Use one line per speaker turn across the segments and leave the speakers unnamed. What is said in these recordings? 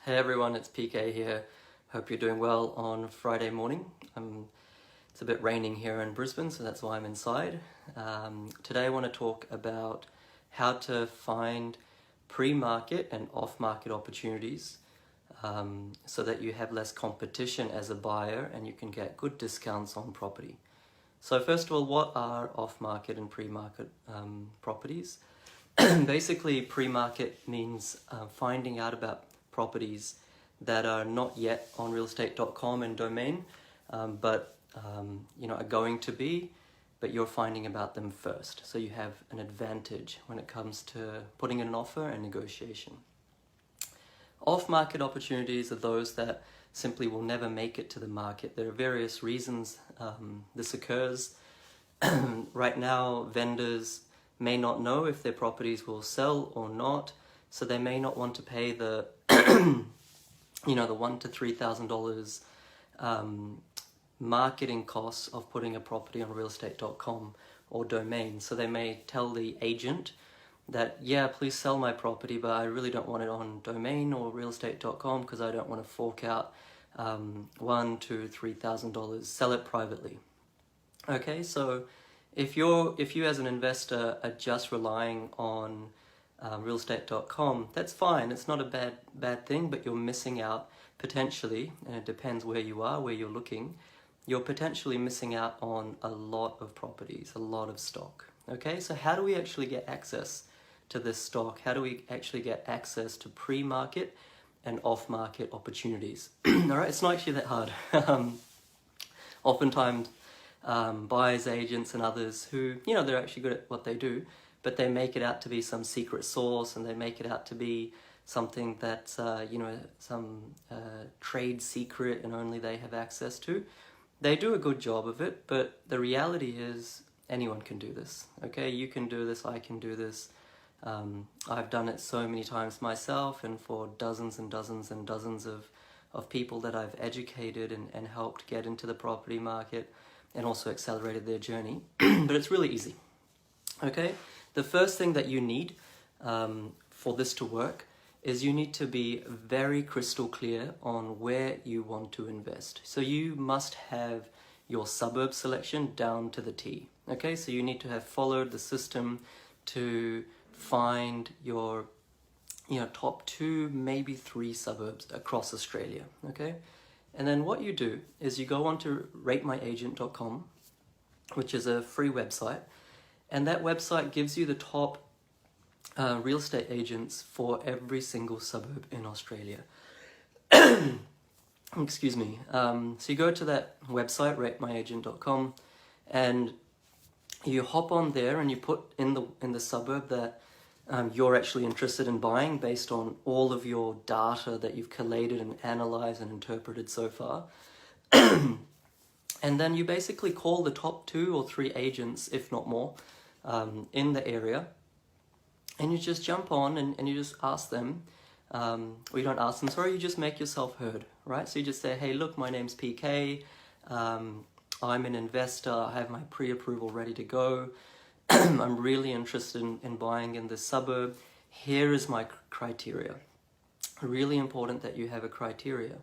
Hey everyone, it's PK here. Hope you're doing well on Friday morning. It's a bit raining here in Brisbane, so that's why I'm inside. Today I want to talk about how to find pre-market and off-market opportunities so that you have less competition as a buyer and you can get good discounts on property. So first of all, what are off-market and pre-market properties? Basically, pre-market means finding out about properties that are not yet on realestate.com and domain, but are going to be, but you're finding about them first. So you have an advantage when it comes to putting in an offer and negotiation. Off-market opportunities are those that simply will never make it to the market. There are various reasons this occurs. Right now, vendors may not know if their properties will sell or not, so they may not want to pay the the $1,000 to $3,000 marketing costs of putting a property on realestate.com or domain. So they may tell the agent that, yeah, please sell my property, but I really don't want it on domain or realestate.com because I don't want to fork out $1,000 to $3,000. Sell it privately. Okay, so if you as an investor are just relying on realestate.com, that's fine. It's not a bad thing, but you're missing out potentially, and it depends where you are, where you're looking. You're potentially missing out on a lot of properties, a lot of stock. Okay, so how do we actually get access to this stock? How do we actually get access to pre-market and off-market opportunities? All right, it's not actually that hard. Oftentimes, buyers, agents, and others who, they're actually good at what they do, but they make it out to be some secret sauce, and they make it out to be something that, some trade secret and only they have access to. They do a good job of it, but the reality is anyone can do this, okay? You can do this, I can do this. I've done it so many times myself, and for dozens and dozens and dozens of people that I've educated and helped get into the property market and also accelerated their journey. But it's really easy, okay? The first thing that you need for this to work is you need to be very crystal clear on where you want to invest. So you must have your suburb selection down to the T, okay? So you need to have followed the system to find your top 2, maybe 3 suburbs across Australia, okay? And then what you do is you go on to ratemyagent.com, which is a free website, and that website gives you the top real estate agents for every single suburb in Australia. Excuse me. So you go to that website, ratemyagent.com, and you hop on there and you put in the suburb that you're actually interested in buying based on all of your data that you've collated and analyzed and interpreted so far. And then you basically call the top 2 or 3 agents, if not more, in the area, and you just jump on and you just ask them, or you don't ask them, sorry, you just make yourself heard, right? So you just say, hey, look, my name's PK, I'm an investor, I have my pre-approval ready to go, I'm really interested in buying in this suburb, here is my criteria. Really important that you have a criteria,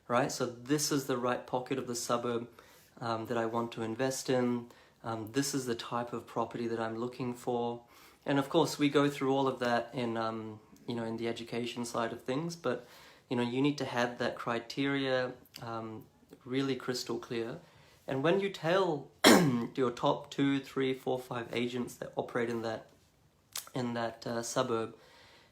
right? So this is the right pocket of the suburb that I want to invest in. This is the type of property that I'm looking for. And of course, we go through all of that in in the education side of things, but you need to have that criteria really crystal clear. And when you tell your top 2, 3, 4, 5 agents that operate in that suburb,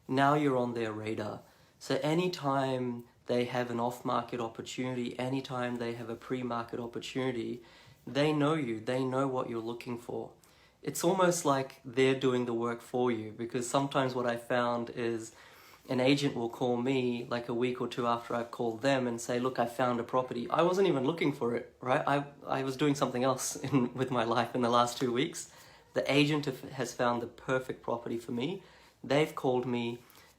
now you're on their radar. So anytime they have an off-market opportunity, anytime they have a pre-market opportunity, they know you, they know what you're looking for. It's almost like they're doing the work for you, because sometimes what I found is an agent will call me like a week or 2 after I've called them and say, look, I found a property. I wasn't even looking for it, right? I was doing something else with my life in the last 2 weeks. The agent has found the perfect property for me. They've called me,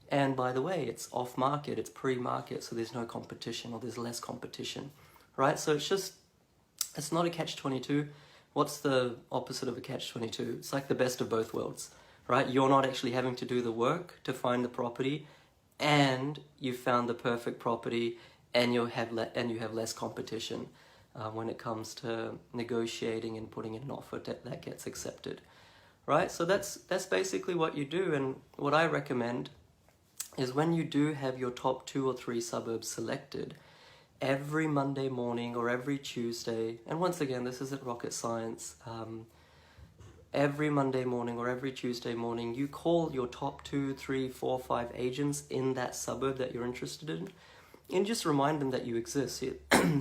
and by the way, it's off market, it's pre-market, so there's no competition, or there's less competition, right? So it's not a catch-22. What's the opposite of a catch-22? It's like the best of both worlds, right? You're not actually having to do the work to find the property, and you found the perfect property, and you have less competition when it comes to negotiating and putting in an offer that gets accepted, right? So that's basically what you do. And what I recommend is, when you do have your top 2 or 3 suburbs selected, every Monday morning or every Tuesday, and once again, this isn't rocket science, every Monday morning or every Tuesday morning, you call your top 2, 3, 4, 5 agents in that suburb that you're interested in, and just remind them that you exist.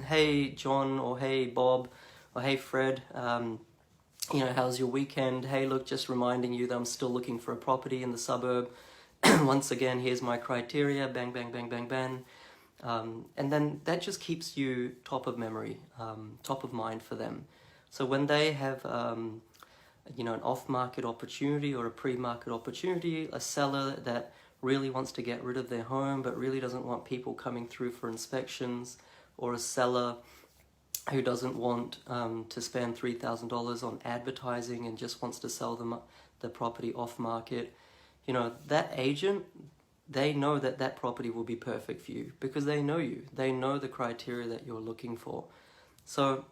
Hey John, or hey Bob, or hey Fred, how's your weekend? Hey, look, just reminding you that I'm still looking for a property in the suburb. Once again, here's my criteria, bang, bang, bang, bang, bang. And then that just keeps you top of memory, top of mind for them. So when they have, an off-market opportunity or a pre-market opportunity, a seller that really wants to get rid of their home but really doesn't want people coming through for inspections, or a seller who doesn't want to spend $3,000 on advertising and just wants to sell them the property off-market, that agent, they know that property will be perfect for you because they know you. They know the criteria that you're looking for. So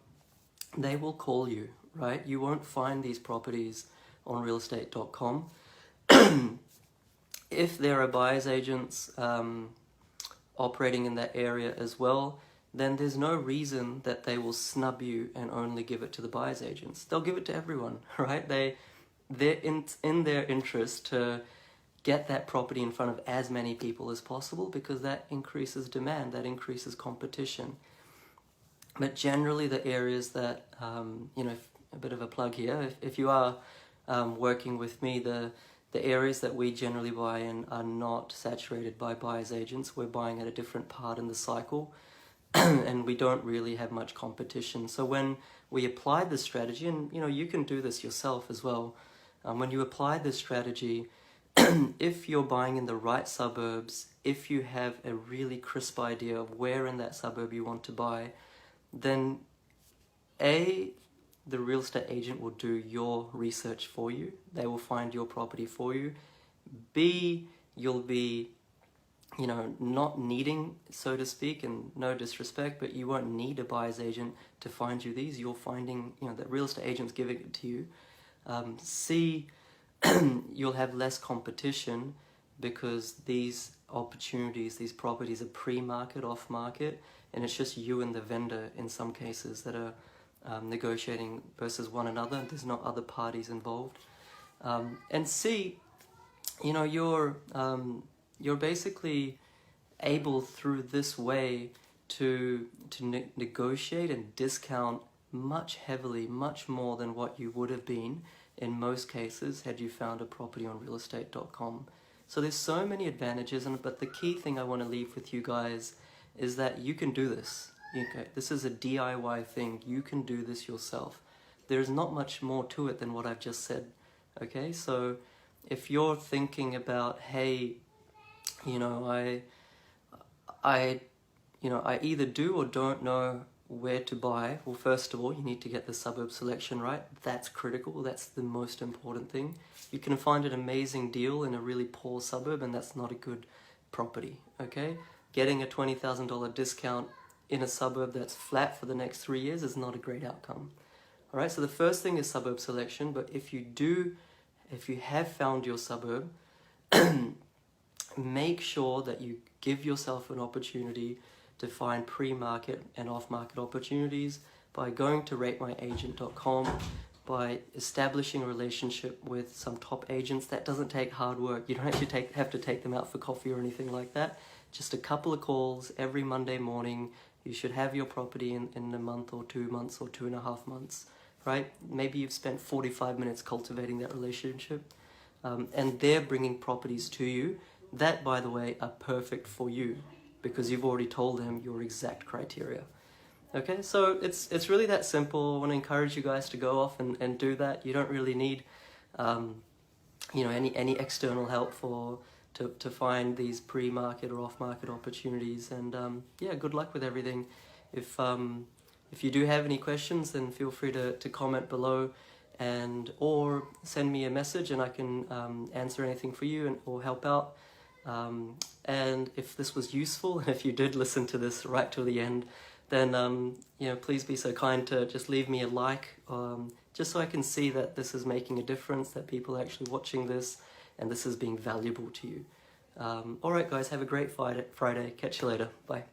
they will call you, right? You won't find these properties on realestate.com. If there are buyer's agents operating in that area as well, then there's no reason that they will snub you and only give it to the buyer's agents. They'll give it to everyone, right? They're in their interest to get that property in front of as many people as possible, because that increases demand, that increases competition. But generally the areas that, a bit of a plug here, if you are working with me, the areas that we generally buy in are not saturated by buyer's agents. We're buying at a different part in the cycle, and we don't really have much competition. So when we apply this strategy, and you can do this yourself as well, when you apply this strategy, if you're buying in the right suburbs, if you have a really crisp idea of where in that suburb you want to buy, then the real estate agent will do your research for you. They will find your property for you. B, you'll be, not needing, so to speak, and no disrespect, but you won't need a buyer's agent to find you these. You're finding, that real estate agent's giving it to you. C, you'll have less competition because these opportunities, these properties are pre-market, off-market, and it's just you and the vendor in some cases that are negotiating versus one another. There's no other parties involved. And C, you're basically able through this way to negotiate and discount much more than what you would have been in most cases had you found a property on realestate.com. So there's so many advantages, but the key thing I want to leave with you guys is that you can do this. Okay, this is a DIY thing. You can do this yourself. There's not much more to it than what I've just said. Okay, so if you're thinking about, hey, I either do or don't know where to buy. Well, first of all, you need to get the suburb selection right. That's critical. That's the most important thing. You can find an amazing deal in a really poor suburb, and that's not a good property, okay? Getting a $20,000 discount in a suburb that's flat for the next 3 years is not a great outcome. All right, so the first thing is suburb selection, but if you have found your suburb, make sure that you give yourself an opportunity to find pre-market and off-market opportunities by going to ratemyagent.com, by establishing a relationship with some top agents. That doesn't take hard work. You don't actually have to take them out for coffee or anything like that. Just a couple of calls every Monday morning. You should have your property in a month or 2 months or 2.5 months, right? Maybe you've spent 45 minutes cultivating that relationship, and they're bringing properties to you that, by the way, are perfect for you, because you've already told them your exact criteria. Okay, so it's really that simple. I want to encourage you guys to go off and do that. You don't really need any external help to find these pre-market or off-market opportunities. And good luck with everything. If you do have any questions, then feel free to comment below or send me a message, and I can answer anything for you or help out. And if this was useful, and if you did listen to this right till the end, then you know, please be so kind to just leave me a like, just so I can see that this is making a difference, that people are actually watching this, and this is being valuable to you. Alright guys, have a great Friday. Catch you later. Bye.